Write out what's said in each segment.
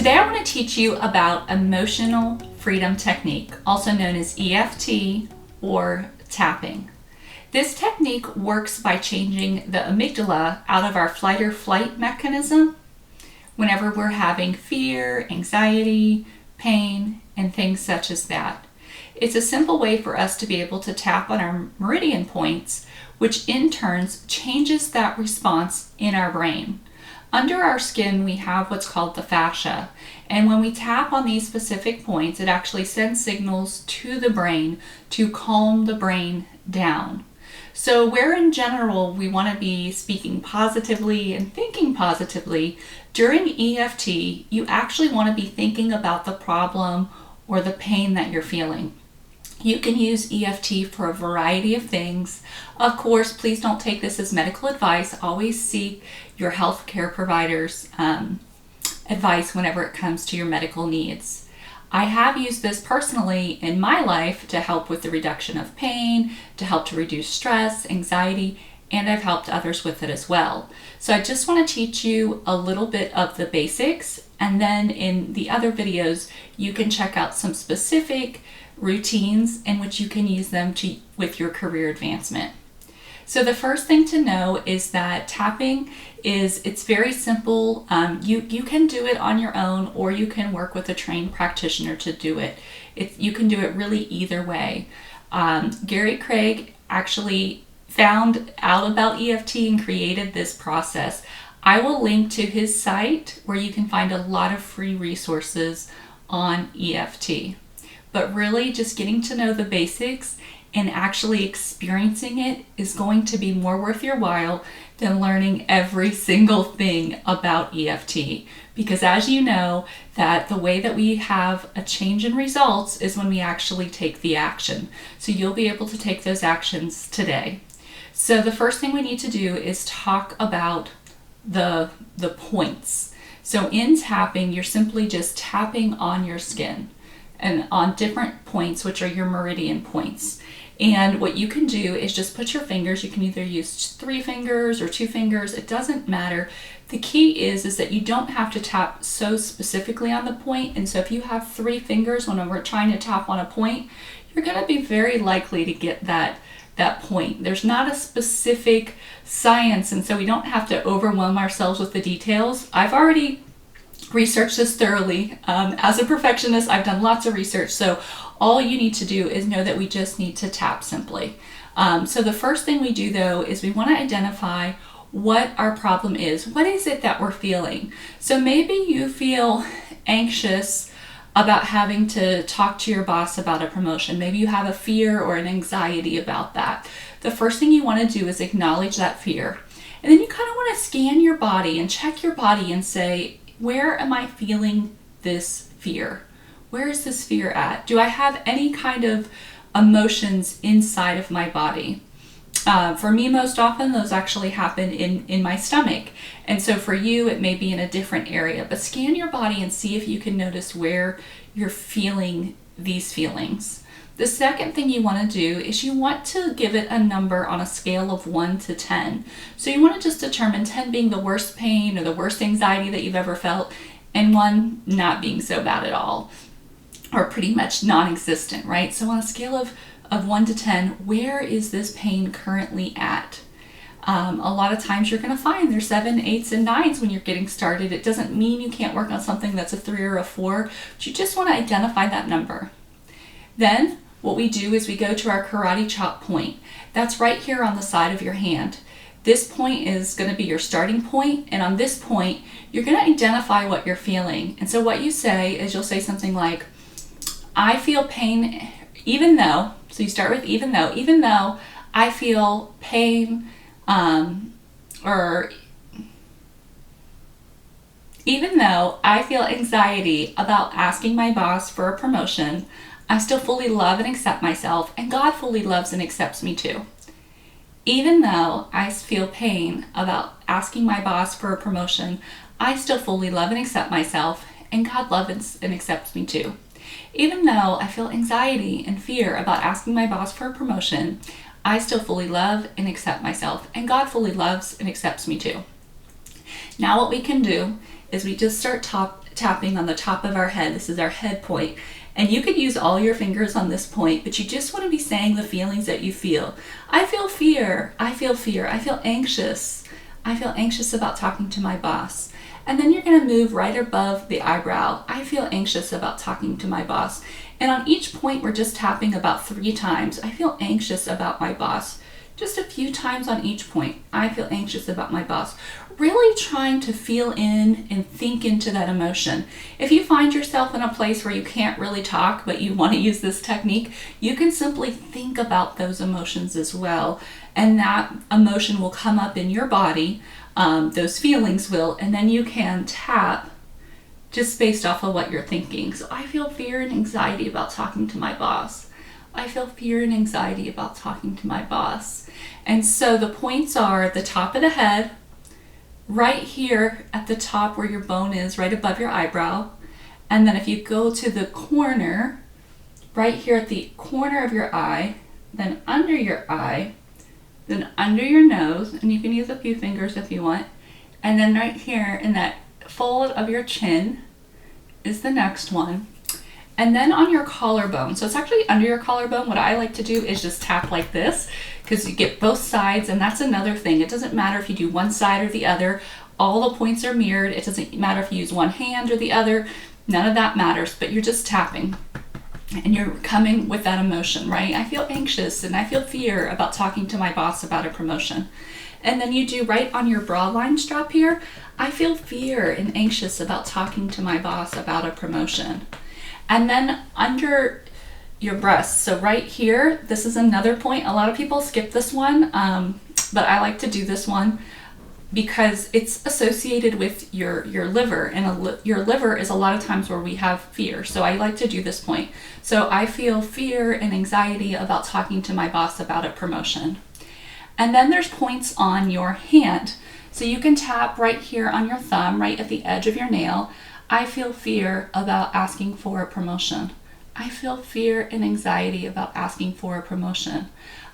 Today I want to teach you about emotional freedom technique, also known as EFT or tapping. This technique works by changing the amygdala out of our flight or flight mechanism whenever we're having fear, anxiety, pain, and things such as that. It's a simple way for us to be able to tap on our meridian points, which in turn changes that response in our brain. Under our skin, we have what's called the fascia, and when we tap on these specific points, it actually sends signals to the brain to calm the brain down. So where in general we want to be speaking positively and thinking positively, during EFT, you actually want to be thinking about the problem or the pain that you're feeling. You can use EFT for a variety of things. Of course, please don't take this as medical advice. Always seek your healthcare provider's advice whenever it comes to your medical needs. I have used this personally in my life to help with the reduction of pain, to help to reduce stress, anxiety, and I've helped others with it as well. So I just want to teach you a little bit of the basics, and then in the other videos, you can check out some specific routines in which you can use them with your career advancement. So the first thing to know is that tapping it's very simple. You can do it on your own, or you can work with a trained practitioner to do it. You can do it really either way. Gary Craig actually found out about EFT and created this process. I will link to his site where you can find a lot of free resources on EFT. But really just getting to know the basics and actually experiencing it is going to be more worth your while than learning every single thing about EFT. Because as you know, that the way that we have a change in results is when we actually take the action. So you'll be able to take those actions today. So the first thing we need to do is talk about the points. So in tapping, you're simply just tapping on your skin and on different points, which are your meridian points. And what you can do is just put your fingers, you can either use 3 fingers or 2 fingers, it doesn't matter. The key is that you don't have to tap so specifically on the point. And so if you have 3 fingers when we're trying to tap on a point, you're going to be very likely to get that point. There's not a specific science, and so we don't have to overwhelm ourselves with the details. I've already researched this thoroughly. As a perfectionist, I've done lots of research, so all you need to do is know that we just need to tap simply. So the first thing we do though is we want to identify what our problem is. What is it that we're feeling? So maybe you feel anxious about having to talk to your boss about a promotion. Maybe you have a fear or an anxiety about that. The first thing you want to do is acknowledge that fear. And then you kind of want to scan your body and check your body and say, where am I feeling this fear? Where is this fear at? Do I have any kind of emotions inside of my body? For me, most often, those actually happen in my stomach. And so for you, it may be in a different area. But scan your body and see if you can notice where you're feeling these feelings. The second thing you want to do is you want to give it a number on a scale of 1 to 10. So you want to just determine 10 being the worst pain or the worst anxiety that you've ever felt, and 1 not being so bad at all, or pretty much non-existent, right? So on a scale of 1 to 10, where is this pain currently at? A lot of times you're going to find there's 7, 8s, and 9s when you're getting started. It doesn't mean you can't work on something that's a 3 or a 4, but you just want to identify that number. Then what we do is we go to our karate chop point. That's right here on the side of your hand. This point is going to be your starting point, and on this point, you're going to identify what you're feeling. And so what you say is you'll say something like, I feel pain even though, so you start with even though I feel pain, or even though I feel anxiety about asking my boss for a promotion, I still fully love and accept myself, and God fully loves and accepts me too. Even though I feel pain about asking my boss for a promotion, I still fully love and accept myself, and God loves and accepts me too. Even though I feel anxiety and fear about asking my boss for a promotion, I still fully love and accept myself, and God fully loves and accepts me too. Now what we can do is we just start tapping on the top of our head. This is our head point. And you could use all your fingers on this point, but you just want to be saying the feelings that you feel. I feel fear. I feel fear. I feel anxious. I feel anxious about talking to my boss. And then you're going to move right above the eyebrow. I feel anxious about talking to my boss. And on each point, we're just tapping about 3 times. I feel anxious about my boss. Just a few times on each point. I feel anxious about my boss. Really trying to feel in and think into that emotion. If you find yourself in a place where you can't really talk, but you want to use this technique, you can simply think about those emotions as well. And that emotion will come up in your body, those feelings will, and then you can tap just based off of what you're thinking. So I feel fear and anxiety about talking to my boss. I feel fear and anxiety about talking to my boss. And so the points are the top of the head, right here at the top where your bone is, right above your eyebrow. And then if you go to the corner, right here at the corner of your eye, then under your eye, then under your nose, and you can use a few fingers if you want, and then right here in that fold of your chin is the next one. And then on your collarbone, so it's actually under your collarbone. What I like to do is just tap like this, because you get both sides, and that's another thing. It doesn't matter if you do one side or the other. All the points are mirrored. It doesn't matter if you use one hand or the other. None of that matters, but you're just tapping. And you're coming with that emotion, right? I feel anxious and I feel fear about talking to my boss about a promotion. And then you do right on your bra line strap here, I feel fear and anxious about talking to my boss about a promotion. And then under your breasts, so right here, this is another point. A lot of people skip this one, but I like to do this one because it's associated with your liver, and your liver is a lot of times where we have fear. So I like to do this point. So I feel fear and anxiety about talking to my boss about a promotion. And then there's points on your hand. So you can tap right here on your thumb, right at the edge of your nail. I feel fear about asking for a promotion. I feel fear and anxiety about asking for a promotion.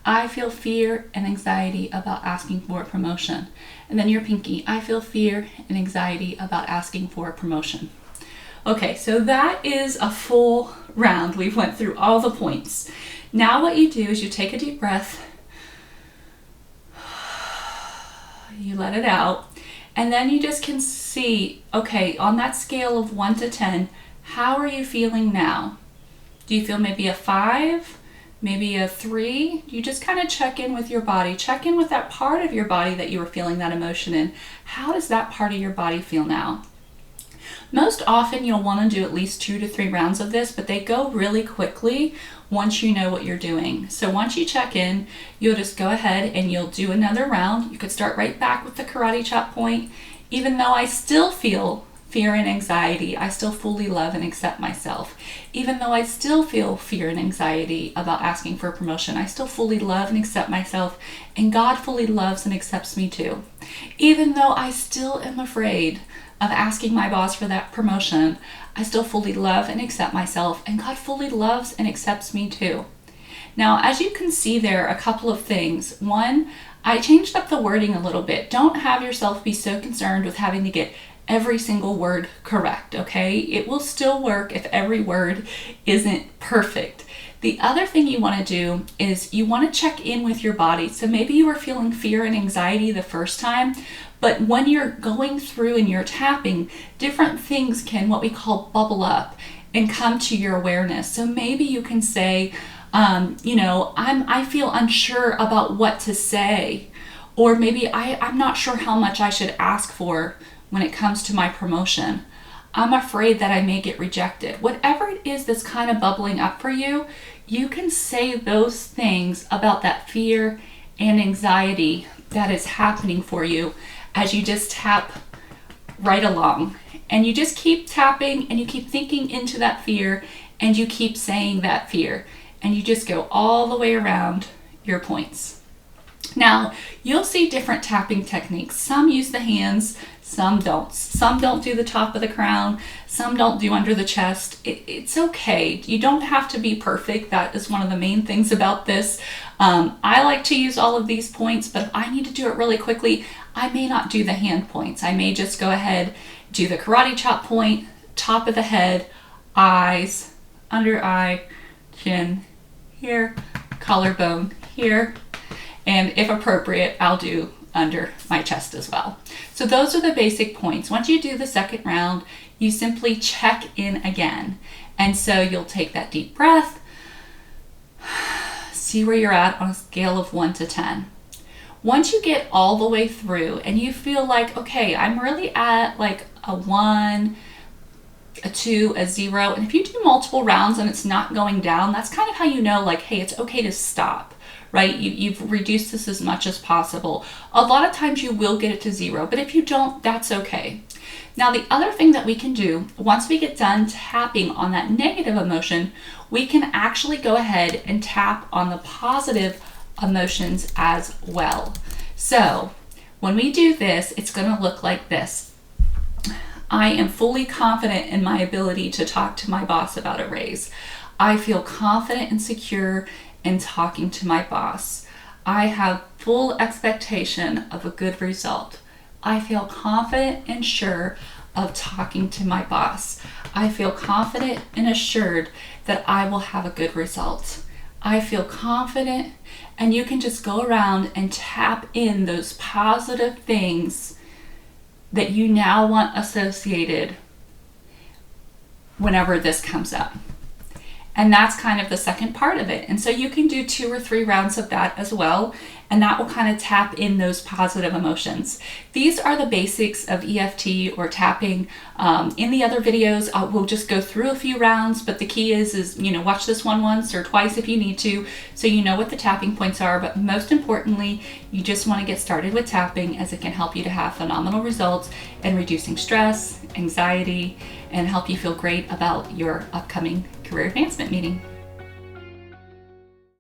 I feel fear and anxiety about asking for a promotion. And then your pinky, I feel fear and anxiety about asking for a promotion. Okay, so that is a full round. We've went through all the points. Now what you do is you take a deep breath, you let it out, and then you just can see, okay, on that scale of 1 to 10, how are you feeling now? Do you feel maybe a 5? Maybe a 3? You just kind of check in with your body. Check in with that part of your body that you were feeling that emotion in. How does that part of your body feel now? Most often you'll want to do at least 2 to 3 rounds of this, but they go really quickly once you know what you're doing. So once you check in, you'll just go ahead and you'll do another round. You could start right back with the karate chop point. Even though I still feel fear and anxiety, I still fully love and accept myself. Even though I still feel fear and anxiety about asking for a promotion, I still fully love and accept myself, and God fully loves and accepts me too. Even though I still am afraid of asking my boss for that promotion, I still fully love and accept myself, and God fully loves and accepts me too. Now, as you can see there, a couple of things. One, I changed up the wording a little bit. Don't have yourself be so concerned with having to get every single word correct, okay? It will still work if every word isn't perfect. The other thing you want to do is you want to check in with your body. So maybe you were feeling fear and anxiety the first time, but when you're going through and you're tapping, different things can, what we call, bubble up and come to your awareness. So maybe you can say, I feel unsure about what to say, or maybe I'm not sure how much I should ask for when it comes to my promotion. I'm afraid that I may get rejected. Whatever it is that's kind of bubbling up for you, you can say those things about that fear and anxiety that is happening for you as you just tap right along. And you just keep tapping and you keep thinking into that fear and you keep saying that fear. And you just go all the way around your points. Now, you'll see different tapping techniques. Some use the hands, some don't. Some don't do the top of the crown, some don't do under the chest. It's okay. You don't have to be perfect. That is one of the main things about this. I like to use all of these points, but if I need to do it really quickly, I may not do the hand points. I may just go ahead, do the karate chop point, top of the head, eyes, under eye, chin, here, collarbone, here, and if appropriate, I'll do under my chest as well. So those are the basic points. Once you do the second round, you simply check in again. And so you'll take that deep breath, see where you're at on a scale of 1 to 10. Once you get all the way through and you feel like, okay, I'm really at like a 1, a 2, a 0, and if you do multiple rounds and it's not going down, that's kind of how you know, like, hey, it's okay to stop, right? You've reduced this as much as possible. A lot of times you will get it to 0, but if you don't, that's okay. Now, the other thing that we can do, once we get done tapping on that negative emotion, we can actually go ahead and tap on the positive emotions as well. So when we do this, it's going to look like this. I am fully confident in my ability to talk to my boss about a raise. I feel confident and secure in talking to my boss. I have full expectation of a good result. I feel confident and sure of talking to my boss. I feel confident and assured that I will have a good result. I feel confident, and you can just go around and tap in those positive things that you now want associated whenever this comes up. And that's kind of the second part of it. And so you can do 2 or 3 rounds of that as well, and that will kind of tap in those positive emotions. These are the basics of EFT or tapping. In the other videos, we'll just go through a few rounds, but the key is watch this one once or twice if you need to, so you know what the tapping points are. But most importantly, you just want to get started with tapping, as it can help you to have phenomenal results in reducing stress, anxiety, and help you feel great about your upcoming career advancement meeting.